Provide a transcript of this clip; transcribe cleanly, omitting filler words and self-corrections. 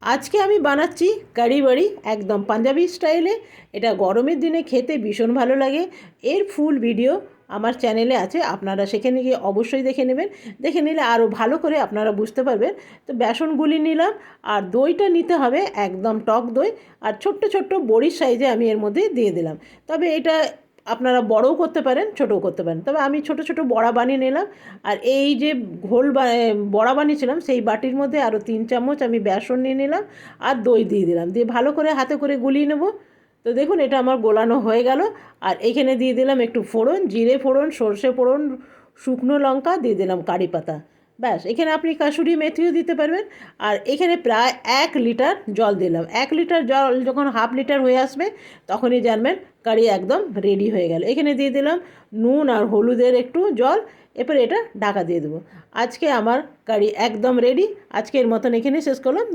আজকে আমি বানাচ্ছি কারি বাড়ি একদম পাঞ্জাবি স্টাইলে। এটা গরমের দিনে খেতে ভীষণ ভালো লাগে। এর ফুল ভিডিও আমার চ্যানেলে আছে, আপনারা সেখানে গিয়ে অবশ্যই দেখে নেবেন। দেখে নিলে আরও ভালো করে আপনারা বুঝতে পারবেন। তো বেসন গুলি নিলাম, আর দইটা নিতে হবে একদম টক দই। আর ছোট্ট ছোট্ট বড়ির সাইজে আমি এর মধ্যে দিয়ে দিলাম। তবে এটা আপনারা বড়ও করতে পারেন, ছোটও করতে পারেন, তবে আমি ছোট ছোট বড়া বানিয়ে নিলাম। আর এই যে বড়া বানিয়েছিলাম সেই বাটির মধ্যে আরও 3 চামচ আমি বেসন নিয়ে নিলাম, আর দই দিয়ে দিলাম, দিয়ে ভালো করে হাতে করে গুলিয়ে নেব। তো দেখুন এটা আমার গোলানো হয়ে গেল। আর এখানে দিয়ে দিলাম একটু ফোড়ন, জিরে ফোড়ন, সর্ষে ফোড়ন, শুকনো লঙ্কা, দিয়ে দিলাম কারি পাতা। ব্যাস, এখানে আপনি কাসুরি মেথিও দিতে পারবেন। আর এখানে প্রায় 1 লিটার জল দিলাম। 1 লিটার জল যখন হাফ লিটার হয়ে আসবে তখনই জানবেন কারি একদম রেডি হয়ে গেল। এখানে দিয়ে দিলাম নুন আর হলুদের একটু জল। এরপরে এটা ঢাকা দিয়ে দেবো। আজকে আমার কারি একদম রেডি। আজকের মতন এখানে শেষ করলাম।